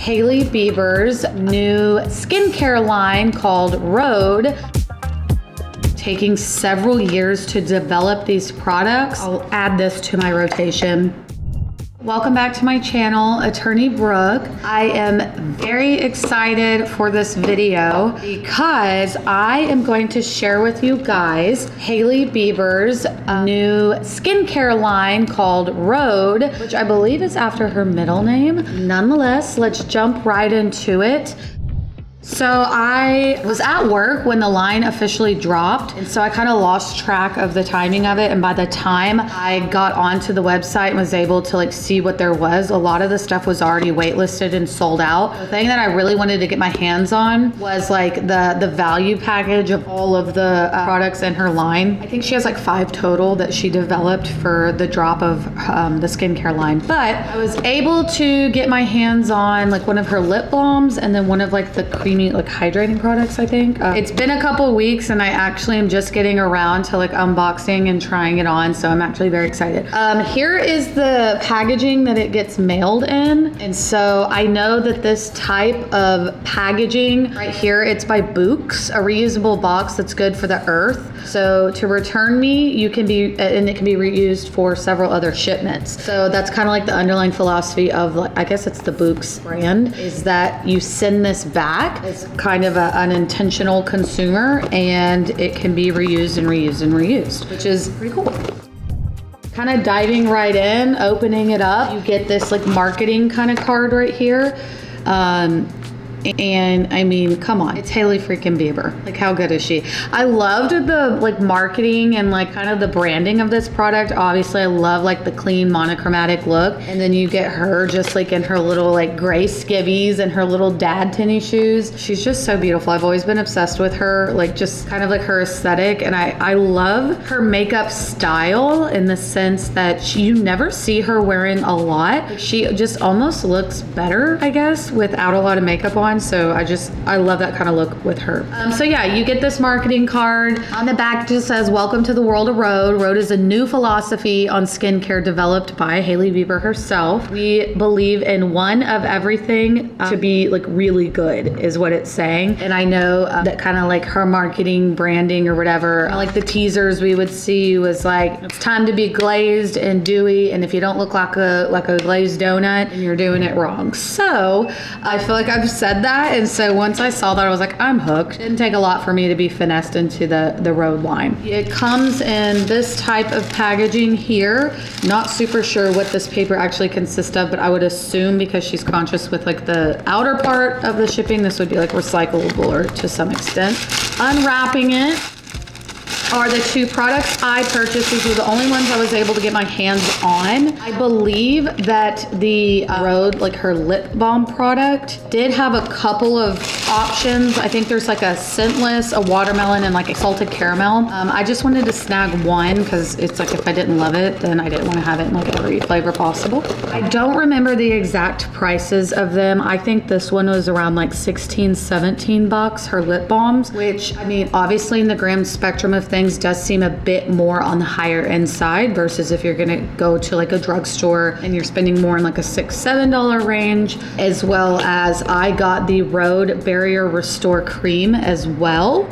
Hailey Bieber'S new skincare line called Rhode. Taking several years to develop these products. I'll add this to my rotation. Welcome back to my channel, Attorney Brooke. I am very excited for this video because I am going to share with you guys Hailey Bieber'S new skincare line called Rhode, which I believe is after her middle name. Nonetheless, let's jump right into it. So I was at work when the line officially dropped, and so I kind of lost track of the timing of it. And by the time I got onto the website and was able to see what there was, a lot of the stuff was already waitlisted and sold out. The thing that I really wanted to get my hands on was the value package of all of the products in her line. I think she has 5 total that she developed for the drop of the skincare line. But I was able to get my hands on one of her lip balms and then one of the creamy hydrating products, I think. It's been a couple weeks and I actually am just getting around to unboxing and trying it on, so I'm actually very excited. Here is the packaging that it gets mailed in. And so I know that this type of packaging right here, it's by Books, a reusable box that's good for the earth. So to return me, it can be reused for several other shipments. So that's kind of the underlying philosophy of, I guess it's the Books brand, is that you send this back. It's kind of an unintentional consumer, and it can be reused and reused and reused, which is pretty cool. Kind of diving right in, opening it up, you get this marketing kind of card right here. And I mean, come on, it's Hailey freaking Bieber. How good is she? I loved the marketing and kind of the branding of this product. Obviously, I love the clean monochromatic look. And then you get her just in her little gray skivvies and her little dad tennis shoes. She's just so beautiful. I've always been obsessed with her, just kind of her aesthetic. And I love her makeup style in the sense that you never see her wearing a lot. She just almost looks better, I guess, without a lot of makeup on. So I love that kind of look with her. So yeah, you get this marketing card. On the back it just says, welcome to the world of Rhode. Rhode is a new philosophy on skincare developed by Hailey Bieber herself. We believe in one of everything to be really good is what it's saying. And I know that kind of her marketing branding or whatever, the teasers we would see was it's time to be glazed and dewy. And if you don't look like a glazed donut, then you're doing it wrong. So I feel I've said that, and so once I saw that, I was I'm hooked. Didn't take a lot for me to be finessed into the Rhode line. It comes in this type of packaging here. Not super sure what this paper actually consists of, but I would assume because she's conscious with the outer part of the shipping, this would be recyclable or to some extent. Unwrapping it are the 2 products I purchased. These were the only ones I was able to get my hands on. I believe that the Rhode, her lip balm product, did have a couple of options. I think there's a scentless, a watermelon, and a salted caramel. I just wanted to snag one because it's if I didn't love it, then I didn't want to have it in every flavor possible. I don't remember the exact prices of them. I think this one was around 16, 17 bucks, her lip balms, which I mean, obviously in the grand spectrum of things does seem a bit more on the higher end side versus if you're gonna go to a drugstore and you're spending more in a $6, $7 range, as well as I got the Rhode Barrier Restore Cream as well.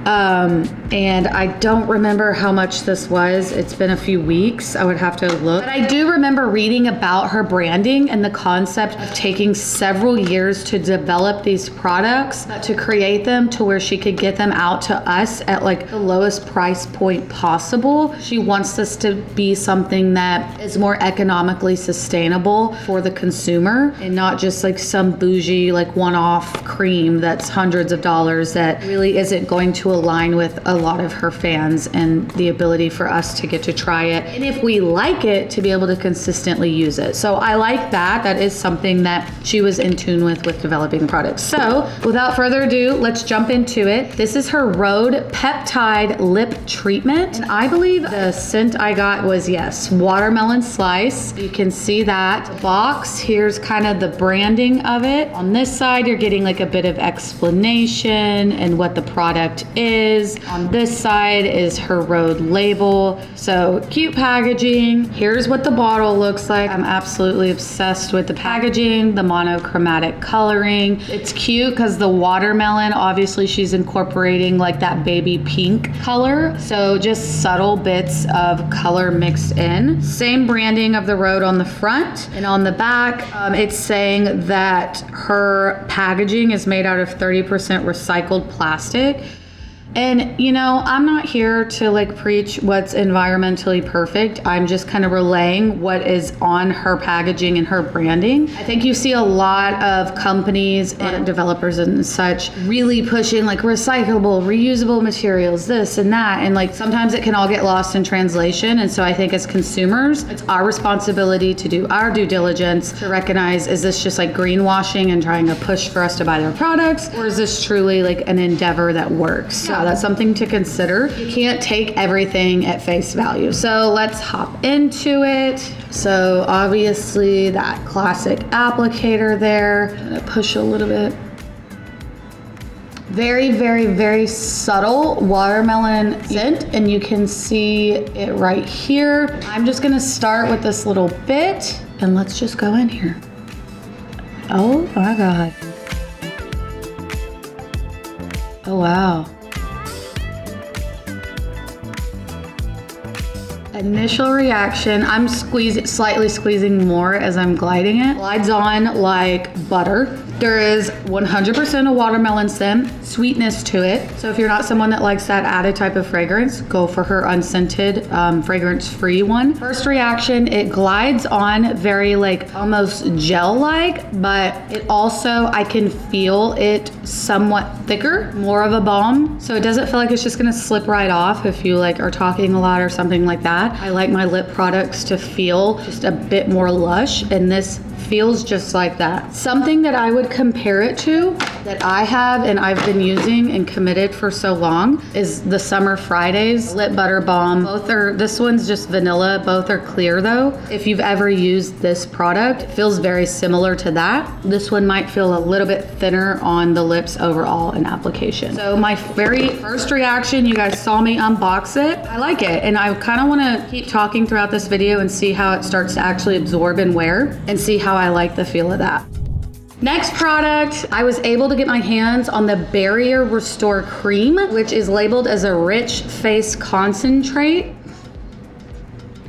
And I don't remember how much this was. It's been a few weeks. I would have to look. But I do remember reading about her branding and the concept of taking several years to develop these products, to create them to where she could get them out to us at the lowest price point possible. She wants this to be something that is more economically sustainable for the consumer and not just some bougie one-off cream that's hundreds of dollars that really isn't going to align with a lot of her fans and the ability for us to get to try it. And if we like it, to be able to consistently use it. So I like that. That is something that she was in tune with developing the product. So without further ado, let's jump into it. This is her Rhode Peptide Lip Treatment. And I believe the scent I got was, yes, watermelon slice. You can see that box. Here's kind of the branding of it. On this side, you're getting a bit of explanation and what the product is. On this side is her Rhode label. So cute packaging. Here's what the bottle looks like. I'm absolutely obsessed with the packaging, the monochromatic coloring. It's cute because the watermelon, obviously she's incorporating like that baby pink color. So just subtle bits of color mixed in. Same branding of the Rhode on the front, and on the back, it's saying that her packaging is made out of 30% recycled plastic. And you know, I'm not here to like preach what's environmentally perfect. I'm just kind of relaying what is on her packaging and her branding. I think you see a lot of companies and developers and such really pushing like recyclable, reusable materials, this and that. And like sometimes it can all get lost in translation. And so I think as consumers, it's our responsibility to do our due diligence to recognize, is this just like greenwashing and trying to push for us to buy their products? Or is this truly like an endeavor that works? So that's something to consider. You can't take everything at face value. So let's hop into it. So obviously that classic applicator there. I'm gonna push a little bit. Very, very, very subtle watermelon scent, and you can see it right here. I'm just gonna start with this little bit, and let's just go in here. Oh my God. Oh wow. Initial reaction, I'm slightly squeezing more as I'm gliding it. Glides on like butter. There is 100% a watermelon scent, sweetness to it. So if you're not someone that likes that added type of fragrance, go for her unscented, fragrance-free one. First reaction, it glides on very like almost gel-like, but it also, I can feel it somewhat thicker, more of a balm. So it doesn't feel like it's just gonna slip right off if you like are talking a lot or something like that. I like my lip products to feel just a bit more lush, and this feels just like that. Something that I would compare it to that I have and I've been using and committed for so long is the Summer Fridays Lip Butter Balm. Both are, this one's just vanilla, both are clear though. If you've ever used this product, it feels very similar to that. This one might feel a little bit thinner on the lips overall in application. So my very first reaction, you guys saw me unbox it. I like it, and I kind of want to keep talking throughout this video and see how it starts to actually absorb and wear, and see how I like the feel of that. Next product, I was able to get my hands on the Barrier Restore Cream, which is labeled as a rich face concentrate.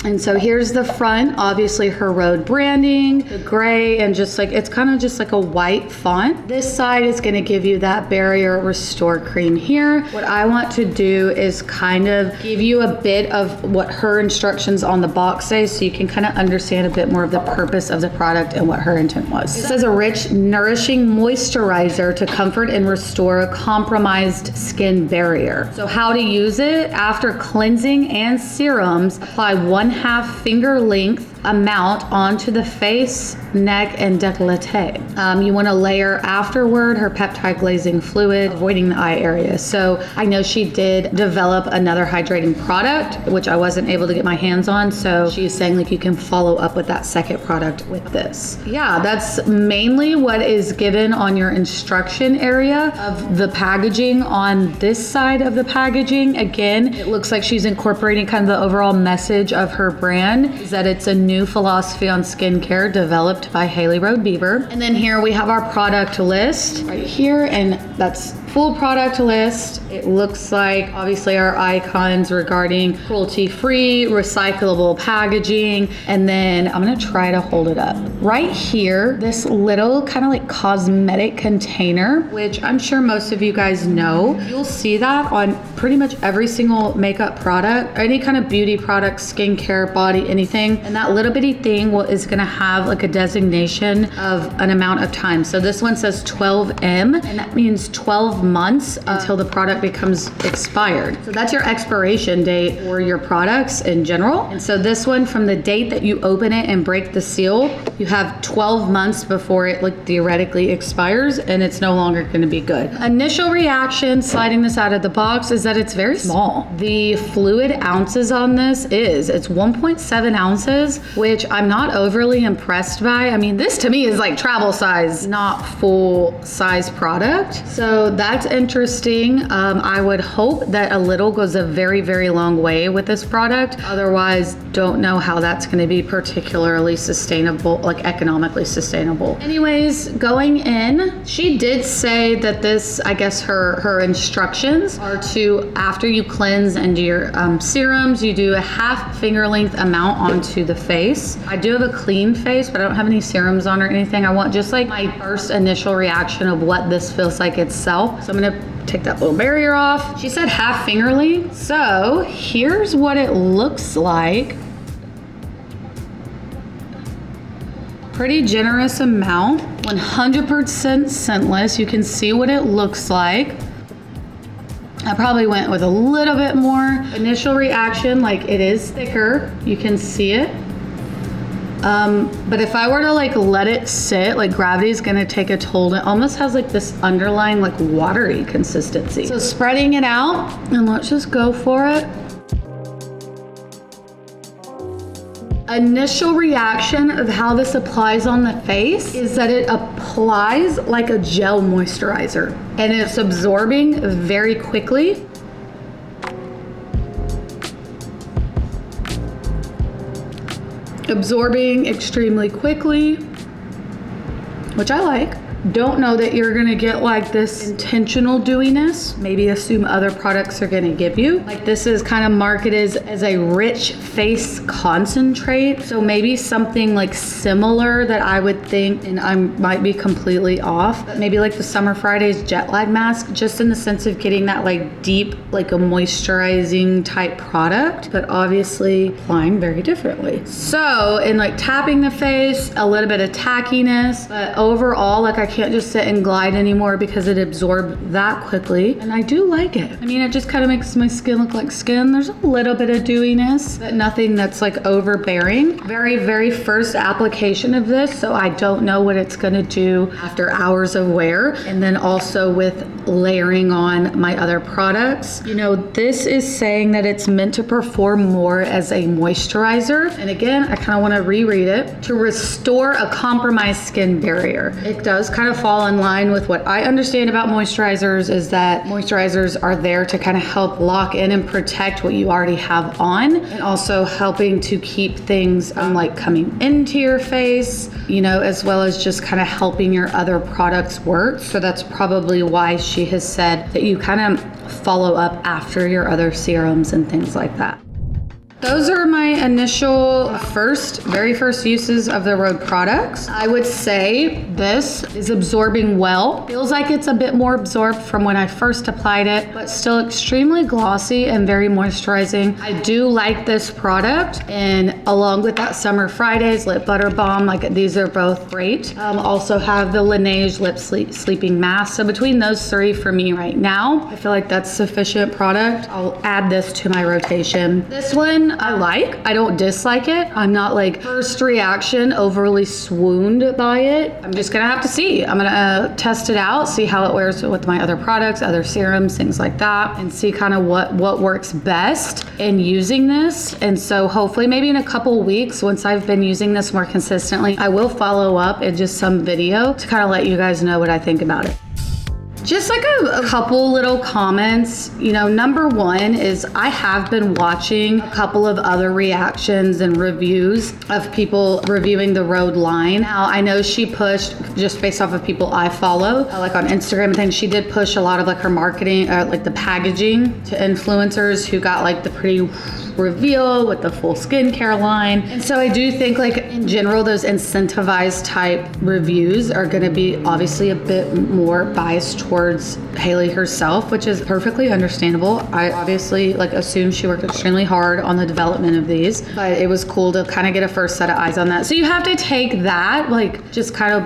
And so here's the front, obviously her Rhode branding, the gray, and just like, it's kind of just like a white font. This side is gonna give you that Barrier Restore Cream here. What I want to do is kind of give you a bit of what her instructions on the box say, so you can kind of understand a bit more of the purpose of the product and what her intent was. It says a rich, nourishing moisturizer to comfort and restore a compromised skin barrier. So how to use it: after cleansing and serums, apply 1/2 finger length amount onto the face, neck, and décolleté. You want to layer afterward her peptide glazing fluid, avoiding the eye area. So I know she did develop another hydrating product, which I wasn't able to get my hands on. So she's saying like you can follow up with that second product with this. Yeah, that's mainly what is given on your instruction area of the packaging. On this side of the packaging, again, it looks like she's incorporating kind of the overall message of her brand, is that it's a new philosophy on skincare developed by Hailey Bieber. And then here we have our product list right here, and that's full product list. It looks like obviously our icons regarding cruelty-free, recyclable packaging, and then I'm gonna try to hold it up. Right here, this little kind of like cosmetic container, which I'm sure most of you guys know. You'll see that on pretty much every single makeup product, any kind of beauty product, skincare, body, anything. And that little bitty thing is gonna have like a designation of an amount of time. So this one says 12M, and that means 12 months until the product becomes expired. So that's your expiration date for your products in general. And so this one, from the date that you open it and break the seal, you have 12 months before it like theoretically expires, and it's no longer gonna be good. Initial reaction sliding this out of the box is that it's very small. The fluid ounces on this it's 1.7 ounces, which I'm not overly impressed by. I mean, this to me is like travel size, not full size product. So that that's interesting. I would hope that a little goes a very, very long way with this product. Otherwise, don't know how that's going to be particularly sustainable, like economically sustainable. Anyways, going in, she did say that this, I guess her instructions are to, after you cleanse and do your serums, you do a half finger length amount onto the face. I do have a clean face, but I don't have any serums on or anything. I want just like my first initial reaction of what this feels like itself. So I'm gonna take that little barrier off. She said half finger length. So here's what it looks like. Pretty generous amount, 100% scentless. You can see what it looks like. I probably went with a little bit more. Initial reaction, like it is thicker. You can see it. But if I were to like let it sit, like gravity is gonna take a toll. It almost has like this underlying like watery consistency. So spreading it out, and let's just go for it. Initial reaction of how this applies on the face is that it applies like a gel moisturizer, and it's absorbing very quickly. Absorbing extremely quickly, which I like. Don't know that you're gonna get like this intentional dewiness. Maybe assume other products are gonna give you. Like this is kind of marketed as a rich face concentrate. So maybe something like similar that I would think, and I might be completely off, but maybe like the Summer Fridays jet lag mask, just in the sense of getting that like deep, like a moisturizing type product, but obviously applying very differently. So in like tapping the face, a little bit of tackiness, but overall, like I can't just sit and glide anymore because it absorbed that quickly, and I do like it. I mean, it just kind of makes my skin look like skin. There's a little bit of dewiness, but nothing that's like overbearing. Very, very first application of this, so I don't know what it's gonna do after hours of wear, and then also with layering on my other products. You know, this is saying that it's meant to perform more as a moisturizer, and again, I kind of want to reread it, to restore a compromised skin barrier. It does kind of fall in line with what I understand about moisturizers, is that moisturizers are there to kind of help lock in and protect what you already have on, and also helping to keep things like coming into your face, you know, as well as just kind of helping your other products work. So that's probably why she has said that you kind of follow up after your other serums and things like that. Those are my initial very first uses of the Rhode products. I would say this is absorbing well. Feels like it's a bit more absorbed from when I first applied it, but still extremely glossy and very moisturizing. I do like this product, and along with that Summer Fridays Lip Butter Balm, like these are both great. Also have the Laneige Lip Sleeping Mask. So between those three for me right now, I feel like that's sufficient product. I'll add this to my rotation. This one I like. I don't dislike it. I'm not like first reaction overly swooned by it. I'm just gonna have to see. I'm gonna test it out, see how it wears with my other products, other serums, things like that, and see kind of what works best in using this. And so hopefully maybe in a couple weeks, once I've been using this more consistently, I will follow up in just some video to kind of let you guys know what I think about it. Just like a couple little comments, you know, number one is I have been watching a couple of other reactions and reviews of people reviewing the Rhode line. Now, I know she pushed, just based off of people I follow, like on Instagram and things, she did push a lot of like her marketing, like the packaging to influencers who got like the pretty reveal with the full skincare line. And so I do think like in general, those incentivized type reviews are gonna be obviously a bit more biased towards Hailey herself, which is perfectly understandable. I obviously like assume she worked extremely hard on the development of these, but it was cool to kind of get a first set of eyes on that. So you have to take that like just kind of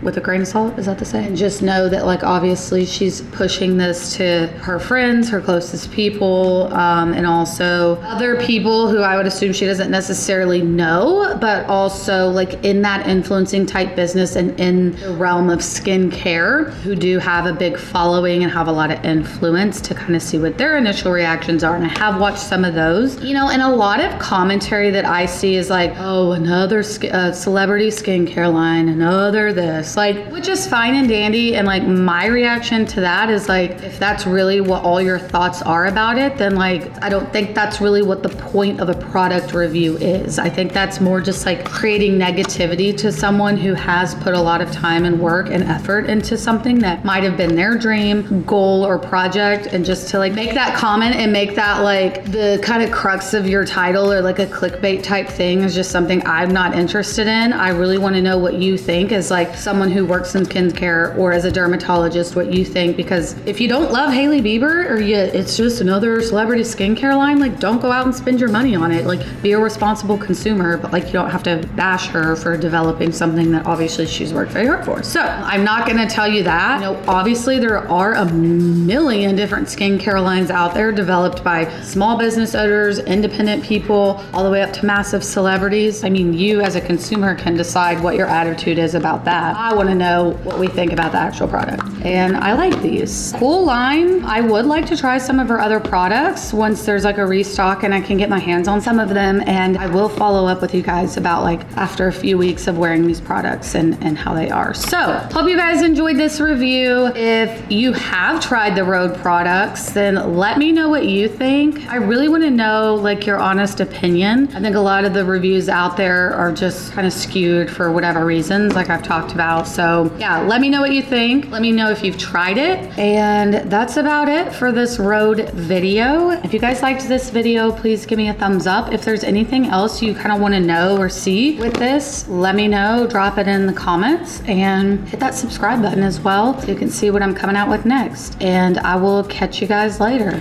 with a grain of salt, is that the saying? And just know that like obviously she's pushing this to her friends, her closest people, and also other people who I would assume she doesn't necessarily know, but also like in that influencing type business and in the realm of skincare, who do have a a big following and have a lot of influence to kind of see what their initial reactions are. And I have watched some of those, you know, and a lot of commentary that I see is like, oh, another celebrity skincare line, another this, like, which is fine and dandy. And like my reaction to that is like, if that's really what all your thoughts are about it, then like, I don't think that's really what the point of a product review is. I think that's more just like creating negativity to someone who has put a lot of time and work and effort into something that might have been their dream, goal, or project. And just to like make that comment and make that like the kind of crux of your title or like a clickbait type thing is just something I'm not interested in. I really want to know what you think as like someone who works in skincare or as a dermatologist, what you think, because if you don't love Hailey Bieber or it's just another celebrity skincare line, like don't go out and spend your money on it. Like be a responsible consumer, but like you don't have to bash her for developing something that obviously she's worked very hard for. So I'm not going to tell you that. You know, obviously there are a million different skincare lines out there developed by small business owners, independent people, all the way up to massive celebrities. I mean, you as a consumer can decide what your attitude is about that. I want to know what we think about the actual product. And I like these. Cool line. I would like to try some of her other products once there's like a restock and I can get my hands on some of them. And I will follow up with you guys about like after a few weeks of wearing these products and how they are. So hope you guys enjoyed this review. If you have tried the Rhode products, then let me know what you think. I really want to know like your honest opinion. I think a lot of the reviews out there are just kind of skewed for whatever reasons, like I've talked about. So yeah, let me know what you think. Let me know if you've tried it. And that's about it for this Rhode video. If you guys liked this video, please give me a thumbs up. If there's anything else you kind of want to know or see with this, let me know. Drop it in the comments and hit that subscribe button as well so you can see what I'm coming out with next. And I will catch you guys later.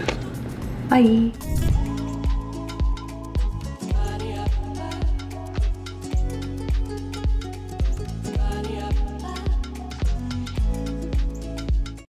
Bye.